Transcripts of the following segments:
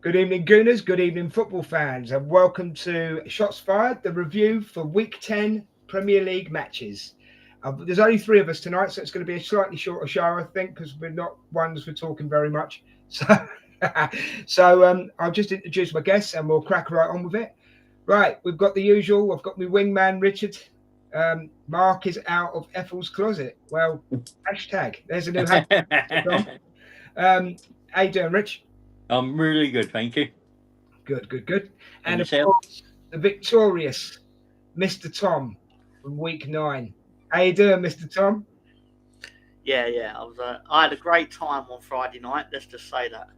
Good evening, Gooners. Good evening, football fans, and welcome to Shots Fired, the review for Week 10 Premier League matches. There's only 3 of us tonight, so it's going to be a slightly shorter show, I think, because we're not ones for talking very much. So, I'll just introduce my guests, and we'll crack right on with it. Right, we've got the usual. I've got my wingman, Richard. Mark is out of Ethel's closet. Well, hashtag. There's a new hashtag. How you doing, Rich? I'm really good, thank you. Good. And of course, the victorious Mr. Tom from Week 9. How you doing, Mr. Tom? Yeah. I had a great time on Friday night. Let's just say that.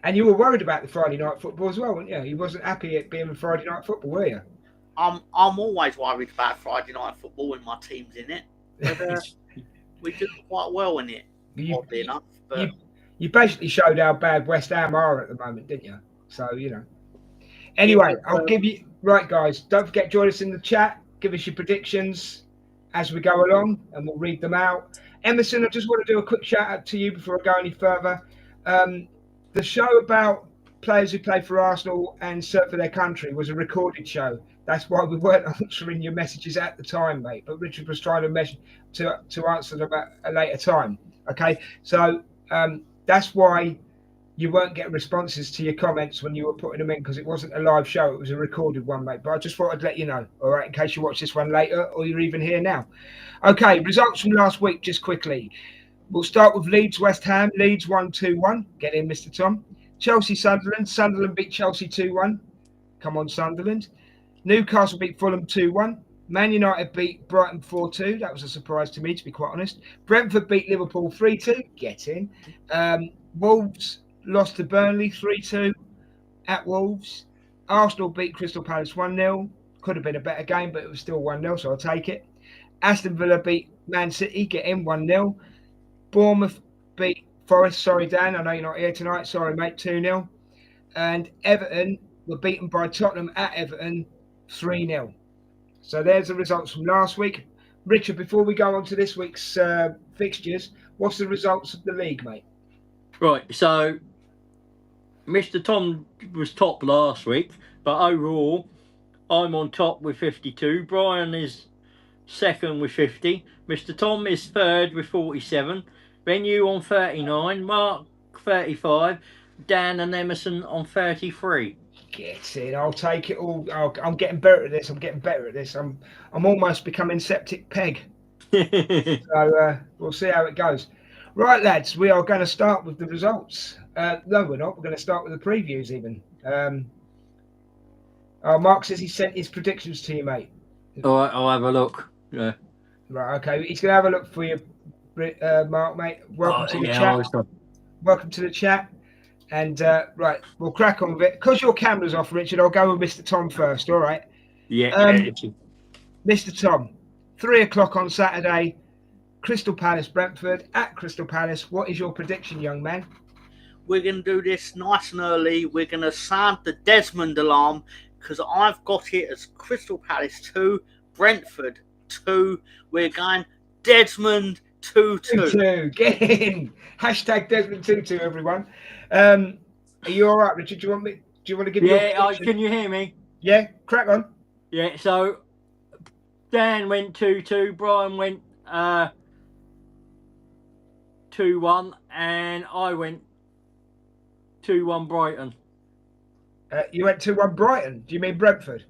And you were worried about the Friday night football as well, weren't you? You wasn't happy at being with Friday night football, were you? I'm always worried about Friday night football when my team's in it. But, we do quite well in it, oddly enough. But you basically showed how bad West Ham are at the moment, didn't you? So, you know. Anyway, I'll give you... Right, guys, don't forget, join us in the chat. Give us your predictions as we go along, and we'll read them out. Emerson, I just want to do a quick shout-out to you before I go any further. The show about players who play for Arsenal and serve for their country was a recorded show. That's why we weren't answering your messages at the time, mate. But Richard was trying to answer them at a later time. Okay, so that's why you weren't getting responses to your comments when you were putting them in, because it wasn't a live show. It was a recorded one, mate. But I just thought I'd let you know, all right, in case you watch this one later or you're even here now. Okay, results from last week, just quickly. We'll start with Leeds West Ham. Leeds 1-2-1. Get in, Mr. Tom. Chelsea Sunderland. Sunderland beat Chelsea 2-1. Come on, Sunderland. Newcastle beat Fulham 2-1. Man United beat Brighton 4-2. That was a surprise to me, to be quite honest. Brentford beat Liverpool 3-2. Get in. Wolves lost to Burnley 3-2 at Wolves. Arsenal beat Crystal Palace 1-0. Could have been a better game, but it was still 1-0, so I'll take it. Aston Villa beat Man City. Get in, 1-0. Bournemouth beat Forest. Sorry, Dan. I know you're not here tonight. Sorry, mate. 2-0. And Everton were beaten by Tottenham at Everton 3-0. So there's the results from last week. Richard, before we go on to this week's fixtures, what's the results of the league, mate? Right, so Mr. Tom was top last week, but overall, I'm on top with 52. Brian is second with 50. Mr. Tom is third with 47. Then you on 39. Mark 35. Dan and Emerson on 33. Get in. I'll take it all. I'm getting better at this. I'm almost becoming Septic Peg. So we'll see how it goes. Right, lads, we are going to start with the results. No, we're not. We're going to start with the previews even. Mark says he sent his predictions to you, mate. All right, I'll have a look. Yeah. Right, okay. He's going to have a look for you, Mark, mate. Welcome to the chat. Welcome to the chat. And, right, we'll crack on with it. Because your camera's off, Richard, I'll go with Mr. Tom first, all right? Yeah. Mr. Tom, 3 o'clock on Saturday, Crystal Palace, Brentford, at Crystal Palace. What is your prediction, young man? we're going to do this nice and early. We're going to sound the Desmond alarm because I've got it as Crystal Palace 2, Brentford 2. We're going Desmond 2-2. Get in. Hashtag Desmond 2-2, everyone. Are you all right, Richard? Do you want to give me? Yeah, can you hear me? Yeah, crack on. Yeah, so Dan went 2-2, Brian went 2-1, and I went 2-1 Brighton. You went 2-1 Brighton. Do you mean Brentford?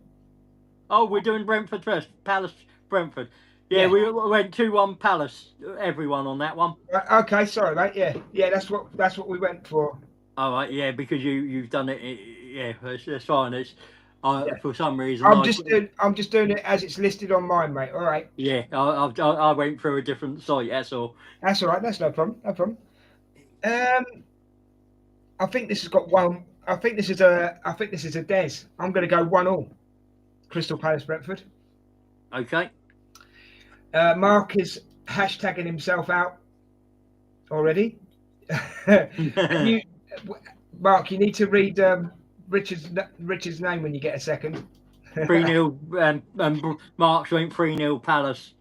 Oh, we're doing Brentford first. Palace, Brentford. Yeah, we went 2-1 Palace. Everyone on that one. Okay, sorry, mate. Yeah, that's what we went for. All right, yeah, because you've done it. Yeah, that's fine. It's for some reason. I'm just doing it as it's listed on mine, mate. All right. Yeah, I went through a different site. That's all. That's all right. That's no problem. No problem. I think this has got one. I think this is a Des. I'm going to go 1-1. Crystal Palace, Brentford. Okay. Mark is hashtagging himself out already. Mark, you need to read Richard's name when you get a second. 3-0, and Mark's went 3-0 Palace.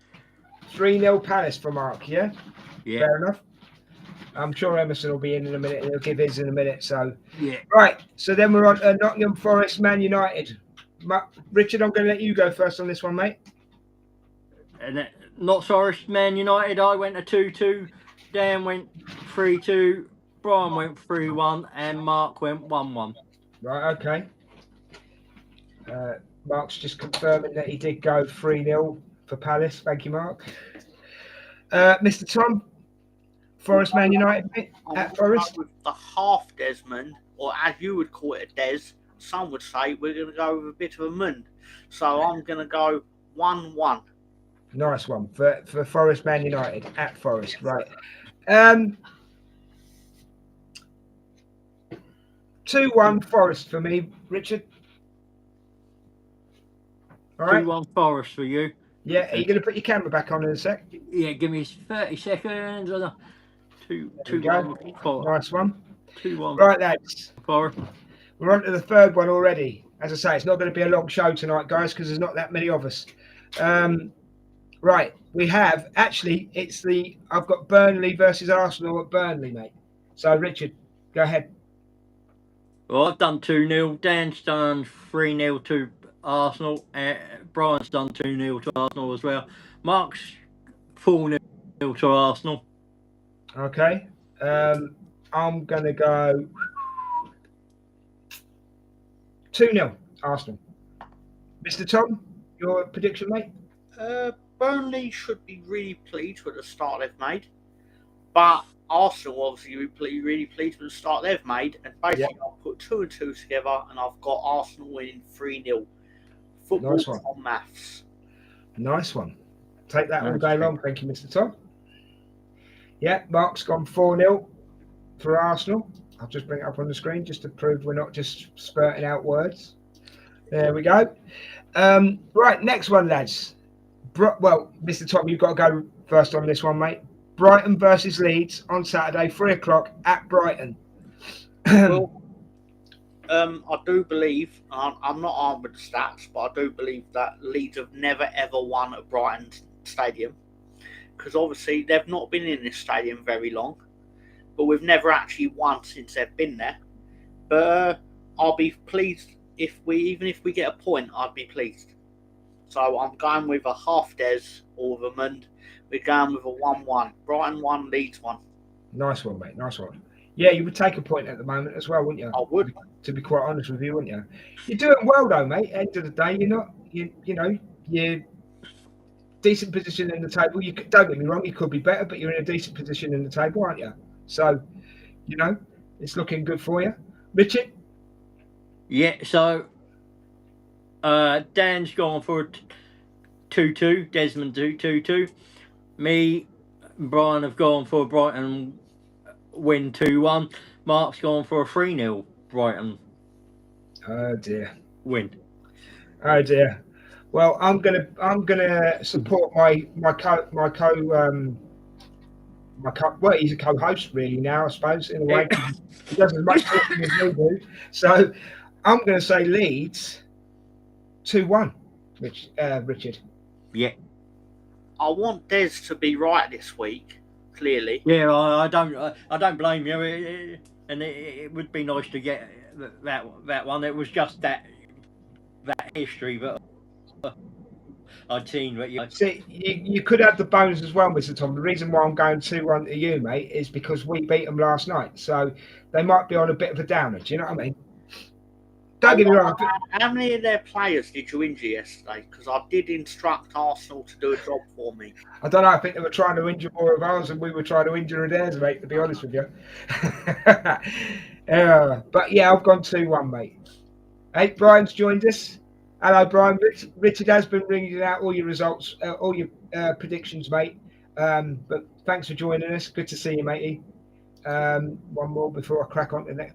3-0 Palace for Mark, yeah? Yeah. Fair enough. I'm sure Emerson will be in a minute. He'll give his in a minute. So, Yeah. right. So then we're on Nottingham Forest, Man United. Richard, I'm going to let you go first on this one, mate. And not Forest, Man United. I went a 2-2. Dan went 3-2. Brian went 3-1, and Mark went 1-1. Right. Okay. Mark's just confirming that he did go 3-0 for Palace. Thank you, Mark. Mr. Tom, Forest, Man United, mate, at Forest. With the half Desmond, or as you would call it, a Des. Some would say we're going to go with a bit of a Mund. So I'm going to go 1-1. Nice one for Forest, Man United at Forest. Right. 2-1 Forest for me, Richard. All right. 2-1 Forest for you. Yeah, are you going to put your camera back on in a sec? Yeah, give me 30 seconds. 2-1 Forest. Nice one. 2-1 Right, lads. Forest. We're on to the third one already. As I say, it's not going to be a long show tonight, guys, because there's not that many of us. Right, we have actually. I've got Burnley versus Arsenal at Burnley, mate. So, Richard, go ahead. Well, I've done 2-0. Dan's done 3-0 to Arsenal. Brian's done 2-0 to Arsenal as well. Mark's 4-0 to Arsenal. Okay. I'm going to go 2-0 Arsenal. Mr. Tom, your prediction, mate? Burnley should be really pleased with the start they've made, but Arsenal obviously will be really pleased with the start they've made. And basically, I'll put 2 and 2 together, and I've got Arsenal winning 3-0. Football Nice one. on maths. Nice one. Take that all day long. Thank you, Mr. Tom. Yeah, Mark's gone 4-0 for Arsenal. I'll just bring it up on the screen just to prove we're not just spurting out words. There we go. Right, next one, lads. Well, Mr. Tom, you've got to go first on this one, mate. Brighton versus Leeds on Saturday, 3 o'clock at Brighton. Well, I do believe, I'm not armed with the stats, but I do believe that Leeds have never ever won at Brighton Stadium, because obviously they've not been in this stadium very long, but we've never actually won since they've been there. But I'll be pleased even if we get a point, I'd be pleased. So I'm going with a half Des or with a Mund. We're going with a 1-1. Brighton 1, Leeds 1. Nice one, mate. Nice one. Yeah, you would take a point at the moment as well, wouldn't you? I would. To be quite honest with you, wouldn't you? You're doing well though, mate. End of the day, you're decent position in the table. Don't get me wrong, you could be better, but you're in a decent position in the table, aren't you? So, it's looking good for you. Richard? Yeah, so Dan's gone for 2-2. Desmond 2-2. Me and Brian have gone for Brighton win 2-1. Mark's gone for a 3-0 Brighton. Oh dear. Win. Oh dear. Well, I'm gonna support my well, he's a co-host really now, I suppose, in a way. He does as much talking as we do. So I'm gonna say Leeds 2-1, Richard. Yeah. I want Des to be right this week, clearly. Yeah, I don't blame you. It would be nice to get that one. It was just that history that I'd seen. But see, you could have the bonus as well, Mr. Tom. The reason why I'm going 2-1 to you, mate, is because we beat them last night, so they might be on a bit of a downer. Do you know what I mean? Don't get me wrong. How many of their players did you injure yesterday? Because I did instruct Arsenal to do a job for me. I don't know. I think they were trying to injure more of ours, and we were trying to injure theirs, mate. To be honest with you. But yeah, I've gone 2-1, mate. Hey, Brian's joined us. Hello, Brian. Richard has been ringing out all your results, all your predictions, mate. But thanks for joining us. Good to see you, matey. One more before I crack on to the next.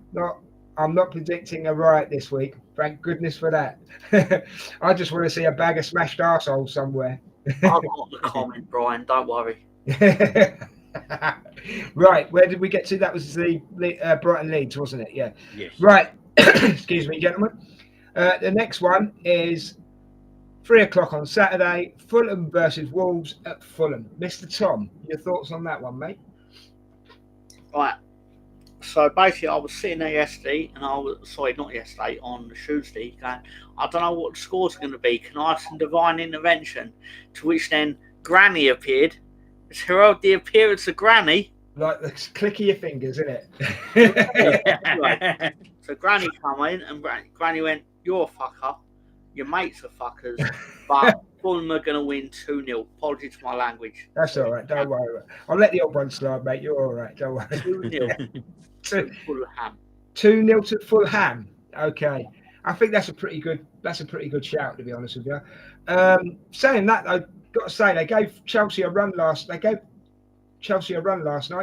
I'm not predicting a riot this week. Thank goodness for that. I just want to see a bag of smashed arseholes somewhere. I've got the comment, Brian. Don't worry. Right, where did we get to? That was the Brighton Leeds, wasn't it? Yeah. Yes. Right. Excuse me, gentlemen. The next one is 3 o'clock on Saturday. Fulham versus Wolves at Fulham. Mr. Tom, your thoughts on that one, mate? Right. So basically, I was sitting there yesterday, and not yesterday, on Tuesday, going, I don't know what the scores are going to be. Can I have some divine intervention? To which then Granny appeared. It's heralded the appearance of Granny. Like the click of your fingers, isn't it? Anyway, so Granny come in, and Granny went, "You're a fucker. Your mates are fuckers, but Fulham are going to win 2-0. Apologies for my language." That's all right. Don't worry. I'll let the old one slide, mate. You're all right. Don't worry. 2-0 to Fulham. 2-0 to Fulham. Okay. I think that's a pretty good shout, to be honest with you. Saying that, I've got to say they gave Chelsea a run last night,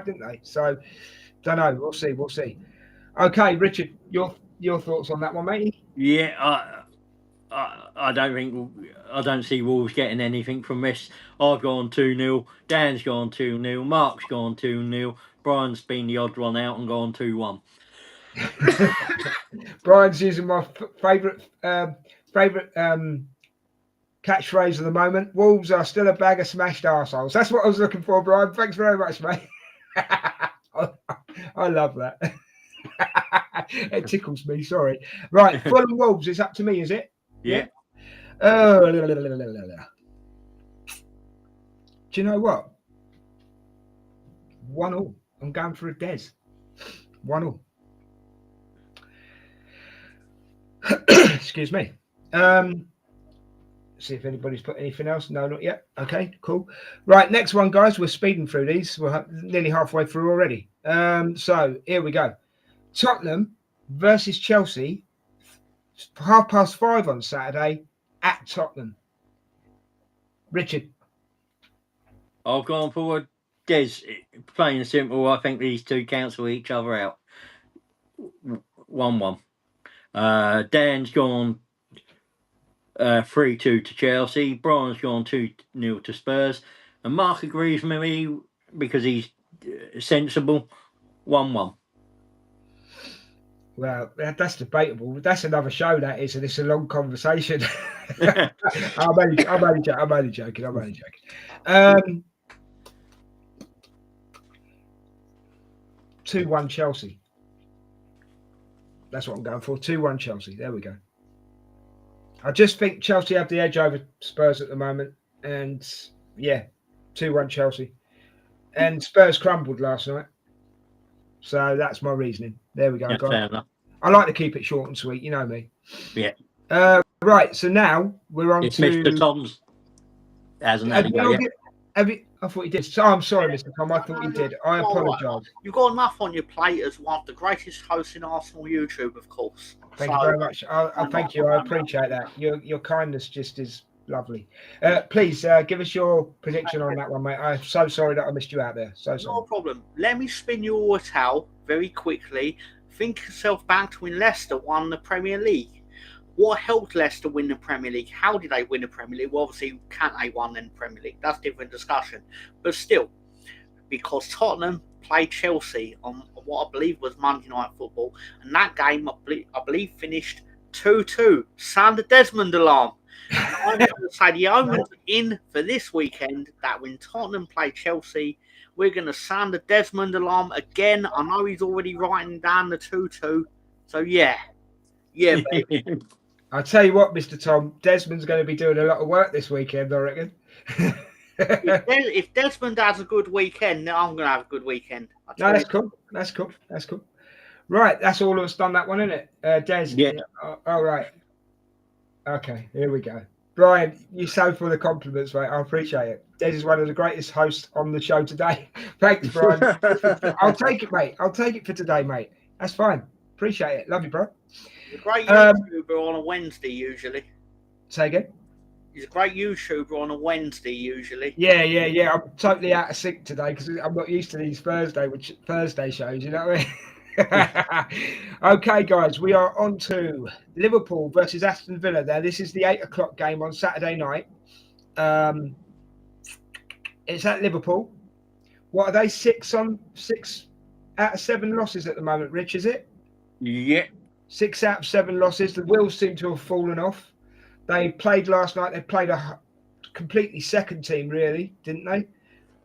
didn't they? So don't know. We'll see. Okay, Richard, your thoughts on that one, mate? Yeah, I don't see Wolves getting anything from this. I've gone 2-0. Dan's gone 2-0. Mark's gone 2-0. Brian's been the odd one out and gone 2-1. Brian's using my favourite catchphrase of the moment. Wolves are still a bag of smashed arseholes. That's what I was looking for, Brian. Thanks very much, mate. I love that. It tickles me. Sorry. Right, Fulham Wolves. It's up to me, is it? Yeah. Do you know what? 1-1. I'm going for a Des. 1-1. Excuse me. See if anybody's put anything else. No, not yet. Okay, cool. Right, next one, guys. We're speeding through these. We're nearly halfway through already. So here we go. Tottenham versus Chelsea, 5:30 on Saturday at Tottenham. Richard. I've gone for Des. Plain and simple. I think these two cancel each other out. 1-1. Dan's gone 3-2 to Chelsea. Brian's gone 2-0 to Spurs. And Mark agrees with me because he's sensible. 1-1. Well, that's debatable. That's another show, that is, and it's a long conversation. I'm only joking. 2-1 Chelsea. That's what I'm going for. 2-1 Chelsea. There we go. I just think Chelsea have the edge over Spurs at the moment. And, yeah, 2-1 Chelsea. And Spurs crumbled last night. So that's my reasoning. There we go, Yeah, guys. I like to keep it short and sweet. You know me. Yeah. Right, so now we're on It's to... Mr. Tom's. Hasn't had a go yet. I thought he did. So I'm sorry, Mr. Tom. I thought he did. I apologise. You've got enough on your plate as one of the greatest hosts in Arsenal YouTube, of course. Thank you very much. Thank you. I appreciate that. Your kindness just is lovely. Please give us your prediction on that one, mate. I'm so sorry that I missed you out there. So sorry. No problem. Let me spin you all a towel very quickly. Think yourself back to when Leicester won the Premier League. What helped Leicester win the Premier League? How did they win the Premier League? Well, obviously, can't they won in the Premier League? That's a different discussion. But still, because Tottenham played Chelsea on what I believe was Monday Night Football, and that game, I believe, finished 2-2. Sound the Desmond alarm. And I'm going to say the omen's in for this weekend that when Tottenham play Chelsea, we're going to sound the Desmond alarm again. I know he's already writing down the 2-2. So, yeah. Yeah, baby. I'll tell you what, Mr. Tom, Desmond's going to be doing a lot of work this weekend, I reckon. If Desmond has a good weekend, then I'm going to have a good weekend. No, that's cool. That's cool. Right, that's all of us done that one, isn't it? Des? Yeah. All right. Okay, here we go. Brian, you're so full of compliments, mate. I appreciate it. Des is one of the greatest hosts on the show today. Thanks, Brian. I'll take it, mate. I'll take it for today, mate. That's fine. Appreciate it. Love you, bro. He's a great YouTuber on a Wednesday, usually. Say again? He's a great YouTuber on a Wednesday, usually. Yeah. I'm totally out of sync today because I'm not used to these Thursday shows, you know what I mean? Okay, guys, we are on to Liverpool versus Aston Villa. Now, this is the 8:00 game on Saturday night. It's at Liverpool. What are they? 6 out of 7 losses at the moment, Rich, is it? Yeah. 6 out of 7 losses. The wheels seem to have fallen off. They played last night. They played a completely second team, really, didn't they?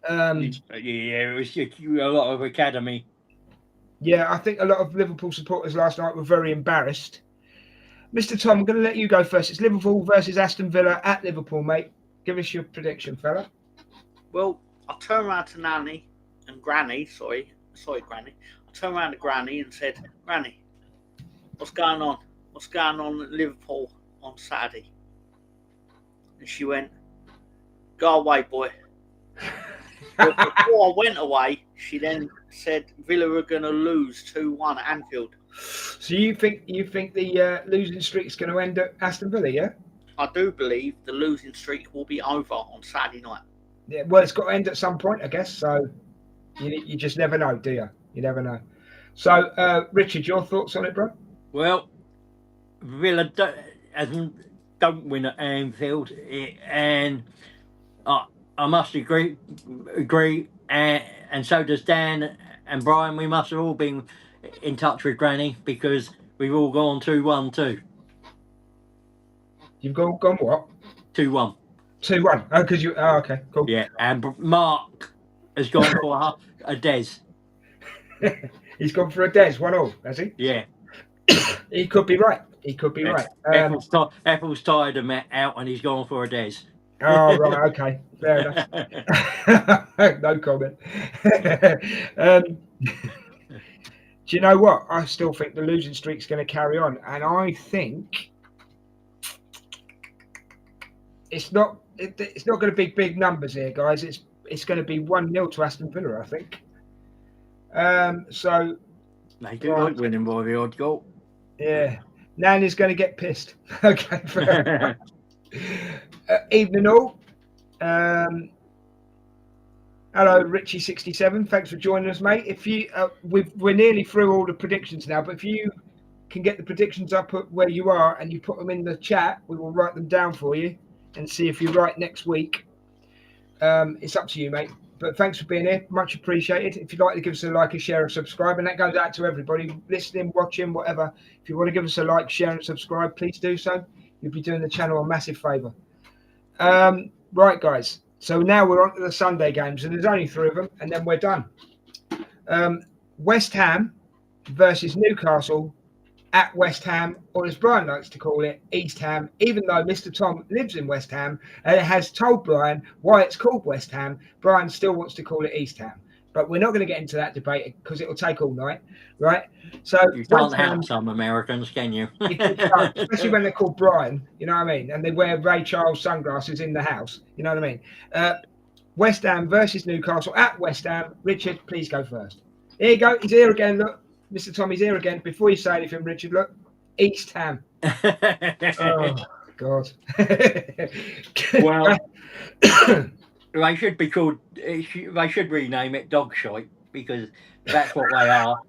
Yeah, it was a lot of academy. Yeah, I think a lot of Liverpool supporters last night were very embarrassed. Mr. Tom, I'm going to let you go first. It's Liverpool versus Aston Villa at Liverpool, mate. Give us your prediction, fella. Well, I turned around to Nanny and Granny. Sorry, Granny. I turned around to Granny and said, "Granny, what's going on? What's going on at Liverpool on Saturday?" And she went, "Go away, boy." But before I went away, she then said Villa are going to lose 2-1 at Anfield. So you think the losing streak is going to end at Aston Villa, yeah? I do believe the losing streak will be over on Saturday night. Yeah. Well, it's got to end at some point, I guess. So you just never know, do you? You never know. So, Richard, your thoughts on it, bro? Well, Villa don't win at Anfield, and I must agree, and so does Dan and Brian. We must have all been in touch with Granny because we've all gone 2-1 too. You've gone what? 2-1. 2-1. Oh, because you. Oh, okay, cool. Yeah, and Mark has gone for a Des. He's gone for a Des, 1-1, has he? Yeah. He could be right. He could be right. Apple's tired of Matt out and he's gone for a Des. Oh, right, okay. Fair enough. No comment. Do you know what? I still think the losing streak's going to carry on. And I think it's not going to be big numbers here, guys. It's going to be 1-0 to Aston Villa, I think. So they do like winning by the odd goal. Yeah. Nanny's going to get pissed. Okay, fair enough. Evening all. Hello, Richie67. Thanks for joining us, mate. If you, we're nearly through all the predictions now, but if you can get the predictions up at where you are and you put them in the chat, we will write them down for you and see if you're right next week. It's up to you, mate. But thanks for being here. Much appreciated. If you'd like to give us a like, a share, and subscribe, and that goes out to everybody listening, watching, whatever. If you want to give us a like, share, and subscribe, please do so. You'll be doing the channel a massive favour. Right, guys. So now we're on to the Sunday games, and there's only 3 of them, and then we're done. West Ham versus Newcastle at West Ham, or as Brian likes to call it, East Ham, even though Mr. Tom lives in West Ham and has told Brian why it's called West Ham. Brian still wants to call it East Ham. But we're not going to get into that debate because it'll take all night, right? So you can't have some Americans, can you? Especially when they're called Brian, you know what I mean? And they wear Ray Charles sunglasses in the house, you know what I mean? West Ham versus Newcastle at West Ham. Richard, please go first. Here you go. He's here again, look. Mr. Tommy's here again. Before you say anything, Richard, look. East Ham. Oh, God. Well, they should be called, they should rename it Dog Shite because that's what they are.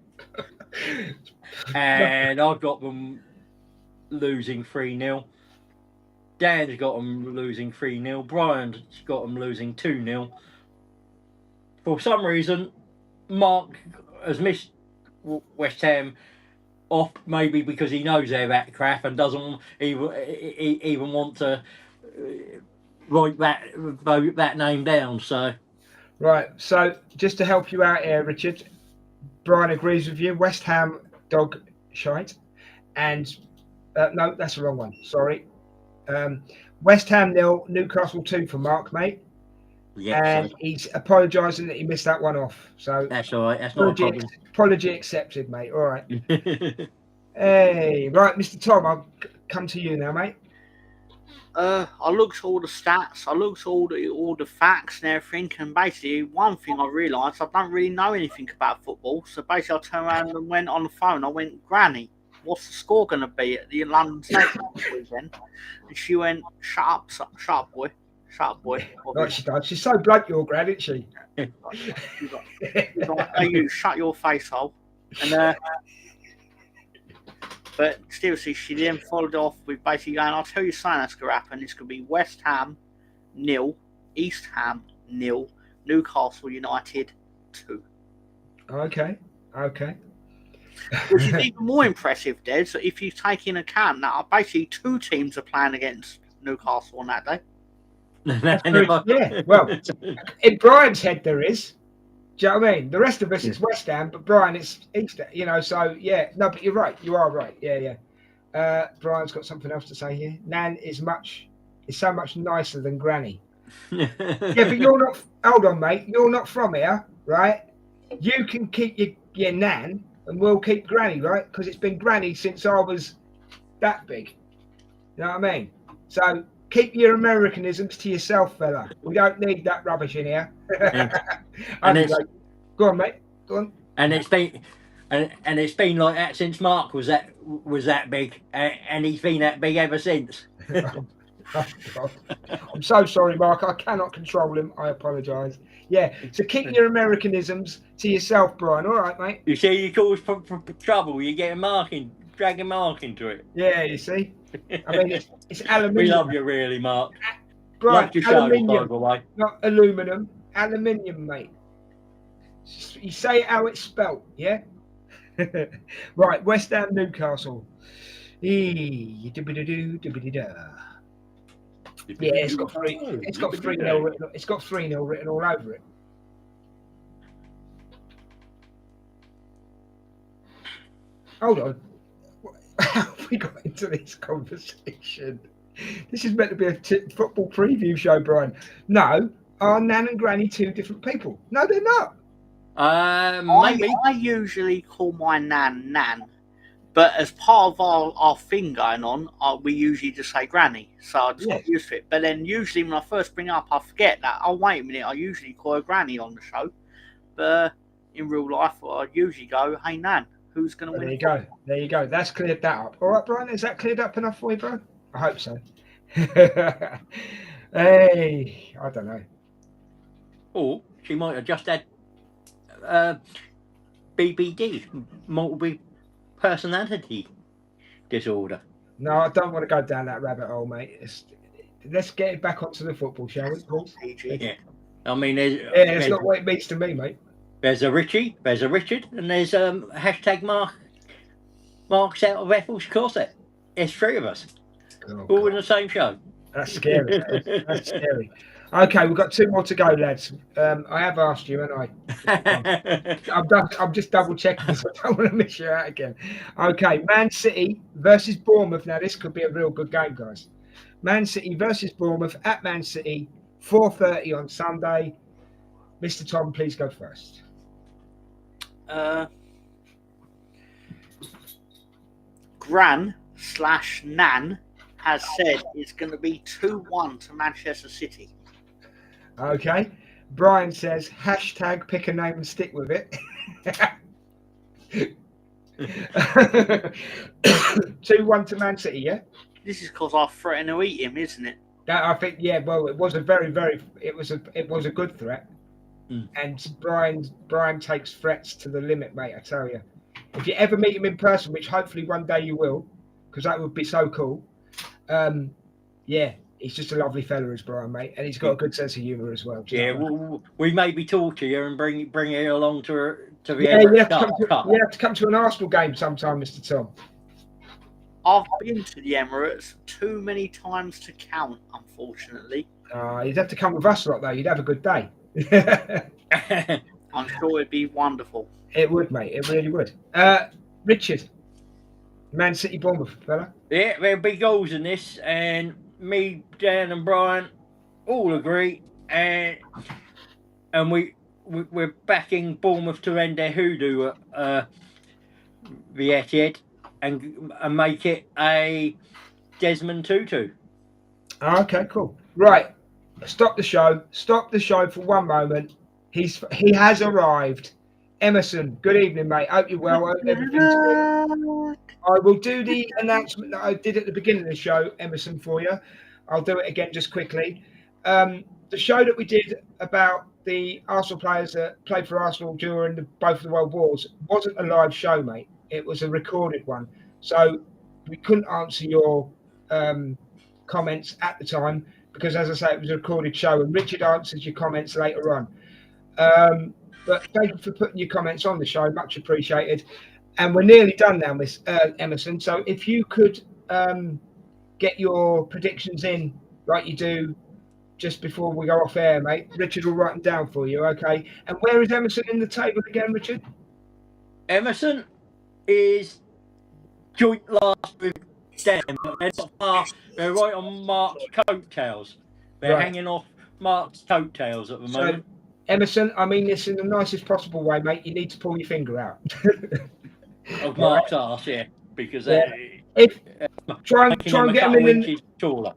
And I've got them losing 3-0. Dan's got them losing 3-0. Brian's got them losing 2-0. For some reason, Mark has missed West Ham off, maybe because he knows they're that crap and doesn't even want to write that name down. So, right. So just to help you out here, Richard, Brian agrees with you. West Ham dog shite, and no, that's the wrong one. Sorry. West Ham 0, Newcastle 2 for Mark, mate. Yeah, and he's apologising that he missed that one off. So that's all right. That's not a problem. Apology accepted, mate. All right. Hey, right, Mr. Tom, I'll come to you now, mate. I looked at all the stats, I looked at all the facts and everything, and basically one thing I realised, I don't really know anything about football. So basically, I turned around and went on the phone. I went, Granny, what's the score going to be at the London Stadium this weekend? And she went, shut up, boy. Shut up, boy. Right, she does. She's so blunt, your Gran, isn't she? She's like, hey, you shut your face hole. And but seriously, she then followed off with basically going, I'll tell you something that's going to happen. It's going to be West Ham 0, East Ham 0, Newcastle United 2. Okay. Which is even more impressive, Des, if you take in account that basically 2 teams are playing against Newcastle on that day. Yeah, well, in Brian's head there is. Do you know what I mean? The rest of us, it's West Ham, but Brian, it's Easter. You know, so yeah. No, but you're right. You are right. Yeah. Brian's got something else to say here. Nan is so much nicer than Granny. Yeah, but you're not. Hold on, mate. You're not from here, right? You can keep your Nan, and we'll keep Granny, right? Because it's been Granny since I was that big. You know what I mean? So keep your Americanisms to yourself, fella. We don't need that rubbish in here. Go on, mate. Go on. And it's been like that since Mark was that big, and he's been that big ever since. Oh, God. I'm so sorry, Mark. I cannot control him. I apologise. Yeah, so keep your Americanisms to yourself, Brian. All right, mate. You see, you cause for trouble. You get dragging Mark into it. Yeah, you see. I mean, it's aluminium. We love you, really, Mark. Brian, love your show, by the way. Not aluminium. Aluminium, mate. You say it how it's spelt, yeah? Right, West Ham, Newcastle. Yeah, it's got 3-0 written. It's got 3-0 written all over it. Hold on. How have we got into this conversation? This is meant to be a football preview show, Brian. No, are Nan and Granny two different people? No, they're not. Maybe. I usually call my Nan, but as part of our thing going on, we usually just say Granny. So I just got used to it. But then usually when I first bring it up, I forget that. Oh, wait a minute, I usually call her Granny on the show. But in real life, I usually go, hey, Nan, who's going to win? There you go. That's cleared that up. All right, Brian, is that cleared up enough for you, bro? I hope so. Hey, I don't know. Or she might have just had BPD, multiple personality disorder. No, I don't want to go down that rabbit hole, mate. Let's get it back onto the football, shall we, please? Yeah. I mean, that's not what it means to me, mate. There's a Richie, there's a Richard, and there's hashtag Mark's out of Ethel's corset. There's 3 of us. All in the same show. That's scary. That's scary. Okay, we've got 2 more to go, lads. I have asked you, haven't I? I'm just double checking, so I don't want to miss you out again. Okay, Man City versus Bournemouth. Now, this could be a real good game, guys. Man City versus Bournemouth at Man City, 4:30 on Sunday. Mr. Tom, please go first. Gran/Nan has said it's going to be 2-1 to Manchester City. Okay. Brian says, hashtag pick a name and stick with it. 2-1 to Man City, yeah? This is because I threatened to eat him, isn't it? I think, yeah, well, it was a it was a good threat. And Brian takes threats to the limit, mate, I tell you. If you ever meet him in person, which hopefully one day you will, because that would be so cool. Yeah, he's just a lovely fella, is Brian, mate, and he's got a good sense of humour as well. Yeah, we maybe talk to you and bring you along to the you have to come to an Arsenal game sometime, Mr. Tom. I've been to the Emirates too many times to count, unfortunately. You'd have to come with us a lot, though. You'd have a good day. I'm sure it'd be wonderful. It would, mate. It really would. Richard, Man City Bournemouth, fella. Yeah, there'll be goals in this, and me, Dan, and Brian all agree, and we're backing Bournemouth to end their hoodoo at the Etihad and make it a Desmond Tutu. Okay, cool. Right, stop the show for one moment. He has arrived. Emerson, good evening, mate. Hope you're well. Hope everything's good. I will do the announcement that I did at the beginning of the show, Emerson, for you. I'll do it again just quickly. The show that we did about the Arsenal players that played for Arsenal during both of the World Wars wasn't a live show, mate. It was a recorded one. So we couldn't answer your comments at the time because, as I say, it was a recorded show, and Richard answers your comments later on. But thank you for putting your comments on the show. Much appreciated. And we're nearly done now, Miss Emerson. So if you could get your predictions in like you do just before we go off air, mate. Richard will write them down for you, okay? And where is Emerson in the table again, Richard? Emerson is joint last with Dan, but they're not far. They're right on Mark's coattails. They're Right. hanging off Mark's coattails at the So, moment. Emerson, I mean this in the nicest possible way, mate. You need to pull your finger out. Of Mark's arse, yeah, because If try and making him a get them couple in. inches taller.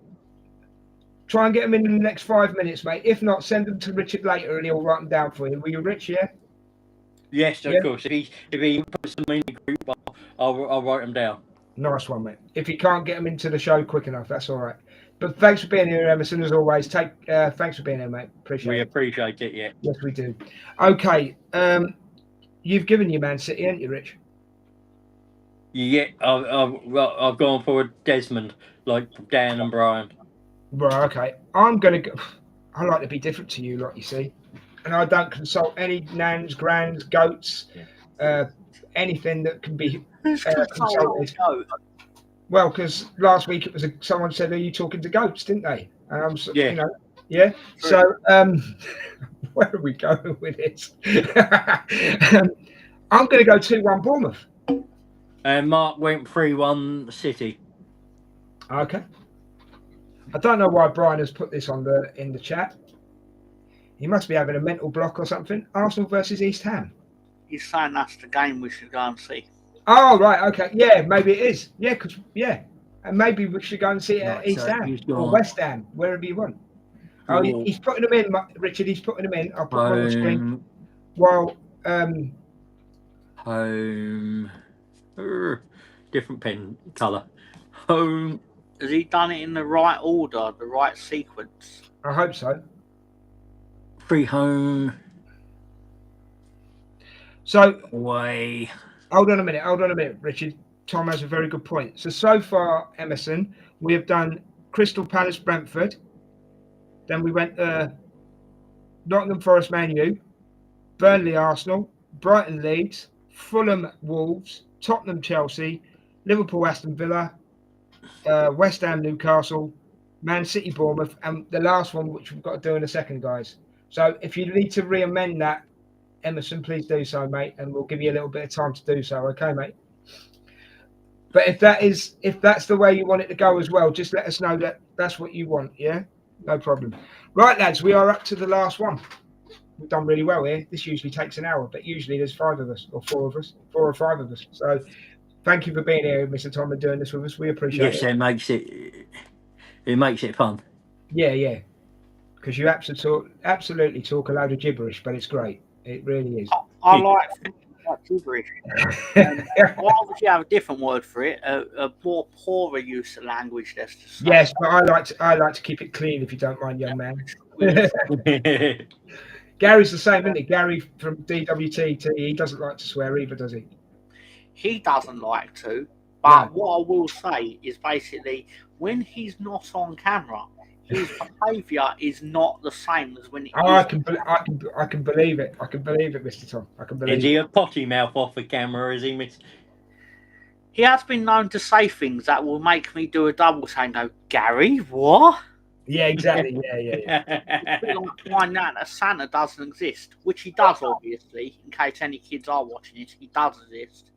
Try and get them in the next 5 minutes, mate. If not, send them to Richard later, and he'll write them down for you. Will you, Rich? Yeah. Yes, of Yeah. course. If he puts them in the group, I'll write them down. Nice one, mate. If you can't get them into the show quick enough, that's all right. But thanks for being here, Emerson, as always. Thanks for being here, mate. We Appreciate it. appreciate it, yeah. Yes, we do. Okay. You've given your Man City, haven't you, Rich? Yeah, I've gone for a Desmond, like Dan and Brian. Right, okay. I'm going to go. I like to be different to you, like you see. And I don't consult any nans, grands, goats, anything that can be consulted. Well, because last week it was someone said, "Are you talking to goats?" Didn't they? And I'm, Yeah. you know, yeah. So, where are we going with this? I'm going to go 2-1 Bournemouth. And Mark went 3-1 City. Okay. I don't know why Brian has put this in the chat. He must be having a mental block or something. Arsenal versus East Ham. He's saying that's the game we should go and see. Oh, right, okay. Yeah, maybe it is. Yeah, and maybe we should go and see it at East Ham or West Ham, wherever you want. Oh, he's putting them in, Richard. He's putting them in. I'll put them on the screen. Well, home. Different pen colour. Home. Has he done it in the right order, the right sequence? I hope so. Free home. So, away. Hold on a minute, Richard. Tom has a very good point. So far, Emerson, we have done Crystal Palace, Brentford. Then we went Nottingham Forest, Man U, Burnley, Arsenal, Brighton, Leeds, Fulham, Wolves, Tottenham, Chelsea, Liverpool, Aston Villa, West Ham, Newcastle, Man City, Bournemouth, and the last one, which we've got to do in a second, guys. So if you need to re-amend that, Emerson, please do so, mate, and we'll give you a little bit of time to do so. Okay, mate. But if that's the way you want it to go as well, just let us know that that's what you want. Yeah, no problem. Right, lads, we are up to the last one. We've done really well here. This usually takes an hour, but usually there's 5 of us, or 4 or 5 of us. So thank you for being here, Mr. Tom, and doing this with us. We appreciate it. Yes, it makes it fun. Yeah. Because you absolutely talk a load of gibberish, but it's great. It really is. I like gibberish. I obviously have a different word for it, a more poorer use of language. That's to say. Yes, but I like to keep it clean, if you don't mind, young man. Gary's the same, isn't he? Gary from DWT, he doesn't like to swear either, does he? He doesn't like to, but what I will say is basically when he's not on camera, his behaviour is not the same as when. I can believe it. I can believe it, Mr. Tom. I can believe it. Is he a potty mouth off the camera? Is he, Miss? He has been known to say things that will make me do a double saying, "No, Gary, what?" Yeah, exactly. Yeah. Like find out that Santa doesn't exist, which he does, obviously. In case any kids are watching it, he does exist.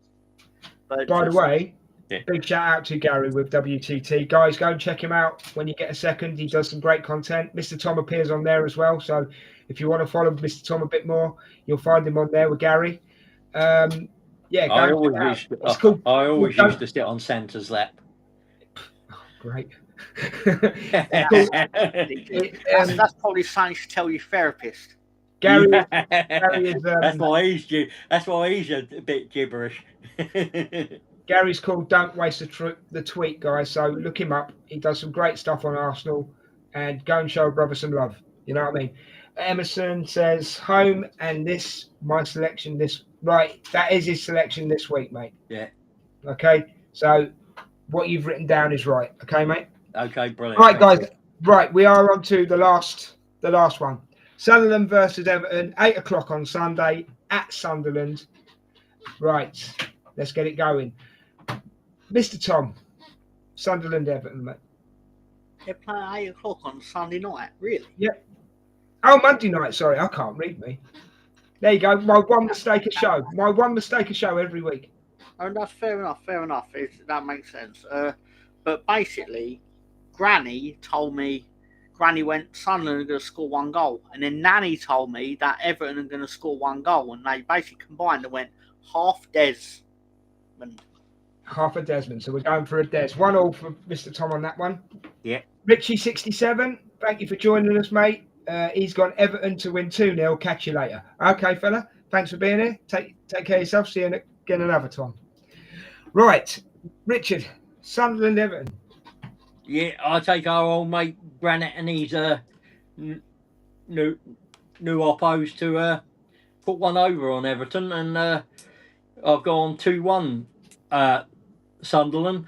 But by the way, big shout out to Gary with WTT. Guys, go and check him out when you get a second. He does some great content. Mr. Tom appears on there as well. So if you want to follow Mr. Tom a bit more, you'll find him on there with Gary. I always used to sit on Santa's lap. Oh, great. That's probably something you should tell your therapist. Gary is, that's why he's a bit gibberish. Gary's called Don't Waste the Tweet, guys. So look him up. He does some great stuff on Arsenal, and go and show a brother some love. You know what I mean? Emerson says home, and my selection that is his selection this week, mate. Yeah. Okay. So what you've written down is right. Okay, mate. Okay, brilliant. Right, guys. Right, we are on to the last one. Sunderland versus Everton, 8:00 on Sunday at Sunderland. Right, let's get it going. Mr. Tom, Sunderland, Everton, mate. They're playing at 8 o'clock on Sunday night. Really? Yep. Oh, Monday night. Sorry, I can't read me. There you go. My one mistake a show. My one mistake a show every week. Oh, that's fair enough. Fair enough. That makes sense. But basically, Granny told me. Granny went, Sunderland are going to score 1 goal. And then Nanny told me that Everton are going to score 1 goal. And they basically combined and went half Desmond. Half a Desmond. So we're going for a Des. 1-1 for Mr. Tom on that one. Yeah. Richie67, thank you for joining us, mate. He's got Everton to win 2-0. Catch you later. Okay, fella. Thanks for being here. Take care of yourself. See you again another time. Right. Richard, Sunderland, Everton. Yeah, I take our old mate Granite and his new oppos to put one over on Everton, and I've gone 2-1 Sunderland.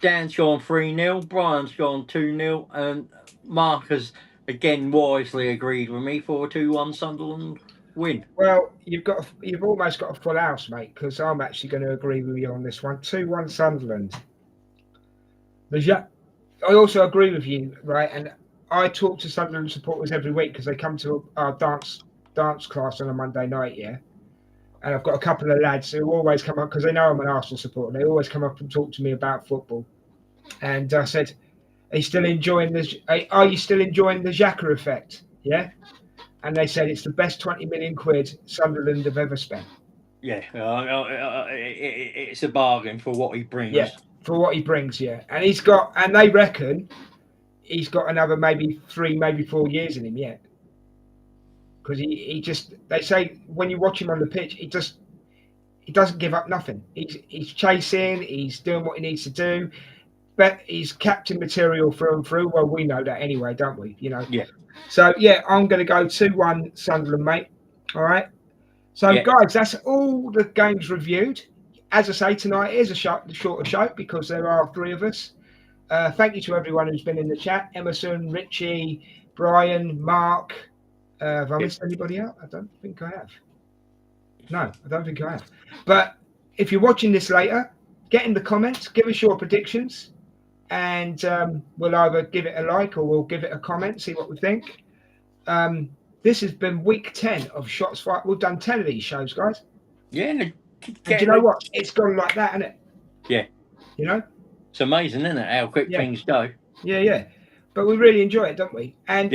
Dan's gone 3-0, Brian's gone 2-0, and Mark has again wisely agreed with me for a 2-1 Sunderland win. Well, you've almost got a full house, mate, because I'm actually going to agree with you on this one. 2-1 Sunderland. I also agree with you, right? And I talk to Sunderland supporters every week because they come to our dance class on a Monday night, yeah. And I've got a couple of lads who always come up because they know I'm an Arsenal supporter. They always come up and talk to me about football. And I said, "Are you still enjoying the Xhaka effect?" Yeah. And they said it's the best 20 million quid Sunderland have ever spent. Yeah, it's a bargain for what he brings. Yeah. For what he brings, yeah. And they reckon he's got another maybe 3, maybe 4 years in him yet. Because they say when you watch him on the pitch, he doesn't give up nothing. He's chasing, he's doing what he needs to do, but he's captain material through and through. Well, we know that anyway, don't we? You know. Yeah. So yeah, I'm going to go 2-1 Sunderland, mate. All right. So guys, that's all the games reviewed. As I say, tonight is a shorter show because there are 3 of us. Thank you to everyone who's been in the chat. Emerson, Richie, Brian, Mark. Have I missed anybody out? I don't think I have. No, I don't think I have. But if you're watching this later, get in the comments, give us your predictions, and we'll either give it a like or we'll give it a comment, see what we think. This has been week 10 of Shots Fired. We've done 10 of these shows, guys. Yeah. And do you know what? It's gone like that, isn't it? Yeah. You know? It's amazing, isn't it, how quick things go? Yeah. But we really enjoy it, don't we? And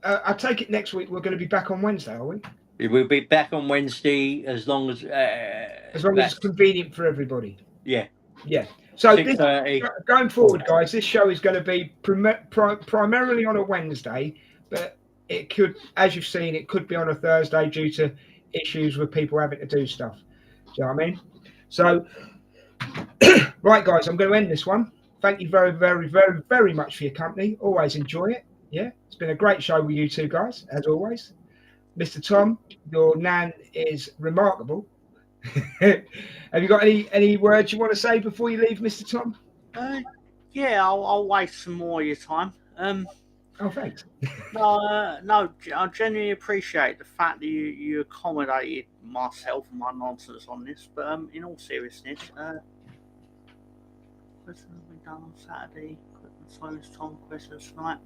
I take it next week we're going to be back on Wednesday, are we? We'll be back on Wednesday as long as it's convenient for everybody. Yeah. So going forward, guys, this show is going to be primarily on a Wednesday, but it could, as you've seen, it could be on a Thursday due to issues with people having to do stuff. Do you know what I mean? So, right, guys, I'm going to end this one. Thank you very, very, very, very much for your company. Always enjoy it. Yeah, it's been a great show with you two guys, as always. Mr. Tom, your nan is remarkable. Have you got any words you want to say before you leave, Mr. Tom? I'll waste some more of your time. Oh, thanks. No, I genuinely appreciate the fact that you accommodated myself and my nonsense on this. But in all seriousness, question will be done on Saturday. Silence Tom questions tonight.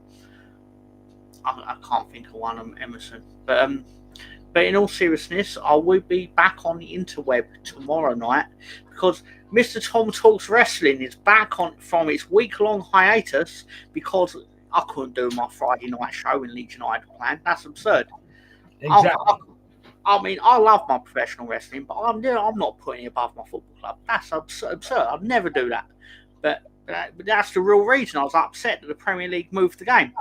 I can't think of one, Emerson. But in all seriousness, I will be back on the interweb tomorrow night because Mr. Tom Talks Wrestling is back from its week-long hiatus because I couldn't do my Friday night show in Legion I had planned. That's absurd. Exactly. I mean, I love my professional wrestling, but I'm not putting it above my football club. That's absurd. I'd never do that. But that's the real reason I was upset that the Premier League moved the game.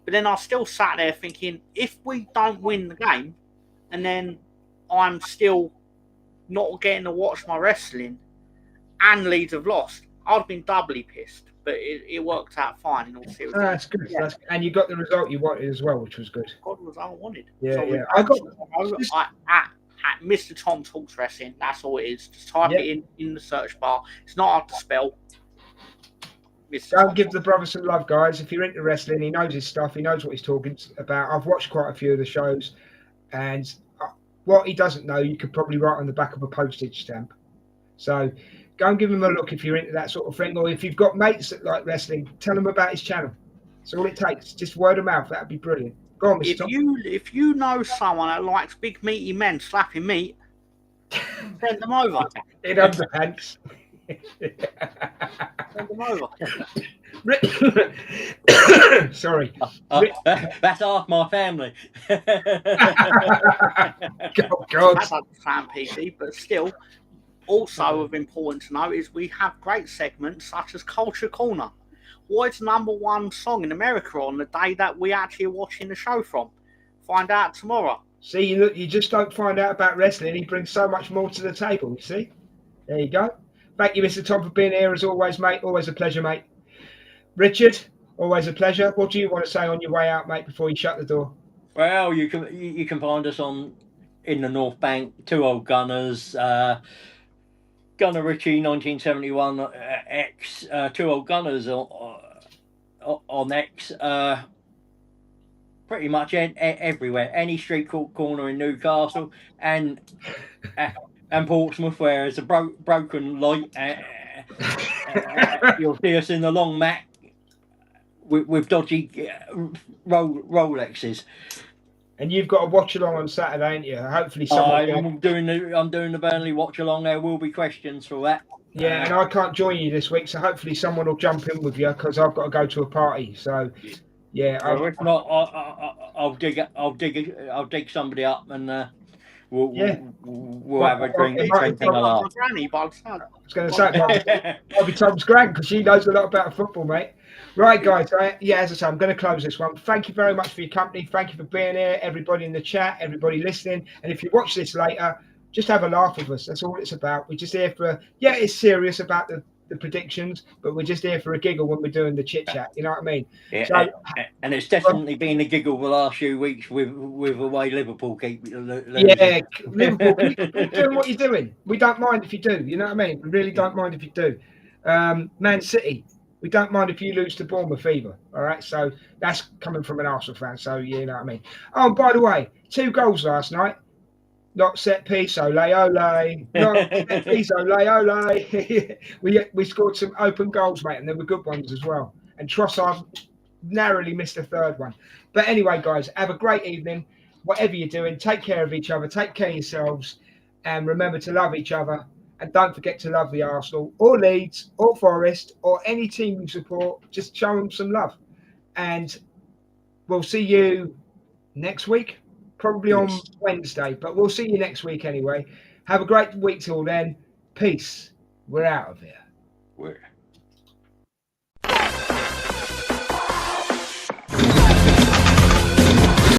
But then I still sat there thinking, if we don't win the game, and then I'm still not getting to watch my wrestling, and Leeds have lost, I'd have been doubly pissed. But it worked out fine in all seriousness. That's good. Yeah. And you got the result you wanted as well, which was good. God was I wanted. Yeah, so yeah. At Mr. Tom Talks Wrestling, that's all it is. Just type it in the search bar. It's not hard to spell. Don't give the brother some love, guys. If you're into wrestling, he knows his stuff. He knows what he's talking about. I've watched quite a few of the shows, and what he doesn't know, you could probably write on the back of a postage stamp. So Go and give him a look if you're into that sort of thing, or if you've got mates that like wrestling, tell them about his channel. That's all it takes. Just word of mouth. That'd be brilliant. Go on, Mr. Tom. If you know someone that likes big meaty men slapping meat, send them over. In underpants. Send them over. Sorry. That's half my family. God. That doesn't sound PC, but still. Also of importance to note is we have great segments such as Culture Corner. What is the #1 song in America on the day that we actually are watching the show from? Find out tomorrow. See, look, you just don't find out about wrestling. He brings so much more to the table, you see. There you go. Thank you, Mr. Tom, for being here as always, mate. Always a pleasure, mate. Richard, always a pleasure. What do you want to say on your way out, mate, before you shut the door? Well, you can find us in the North Bank, Two Old Gunners, Gunner Richie 1971 X, Two Old Gunners on X, pretty much everywhere. Any street corner in Newcastle and Portsmouth, where there's a broken light. You'll see us in the long mat with dodgy Rolexes. And you've got a watch along on Saturday, ain't you? Hopefully, someone. I'm doing the Burnley watch along. There will be questions for that. Yeah, and I can't join you this week, so hopefully someone will jump in with you because I've got to go to a party. So, yeah. Well, if not, I'll dig somebody up and we'll have a drink and something like that. Granny, by the sound. I was going to say, I'll be Tom's grand because she knows a lot about football, mate. Right, guys. As I say, I'm going to close this one. Thank you very much for your company. Thank you for being here, everybody in the chat, everybody listening. And if you watch this later, just have a laugh with us. That's all it's about. We're just here for, it's serious about the predictions, but we're just here for a giggle when we're doing the chit chat. You know what I mean? Yeah, so, and it's definitely been a giggle the last few weeks with the way Liverpool keep losing. Yeah, Liverpool, keep doing what you're doing. We don't mind if you do. You know what I mean? We really don't mind if you do. Man City, we don't mind if you lose to Bournemouth either. All right, so that's coming from an Arsenal fan. So you know what I mean. Oh, and by the way, 2 goals last night. Not set piece, ole ole. Not set piece, ole ole. We scored some open goals, mate, and they were good ones as well. And Trossard narrowly missed a third one. But anyway, guys, have a great evening. Whatever you're doing, take care of each other, take care of yourselves, and remember to love each other. And don't forget to love the Arsenal, or Leeds, or Forest, or any team you support. Just show them some love. And we'll see you next week. Probably on Wednesday, but we'll see you next week anyway. Have a great week till then. Peace. We're out of here.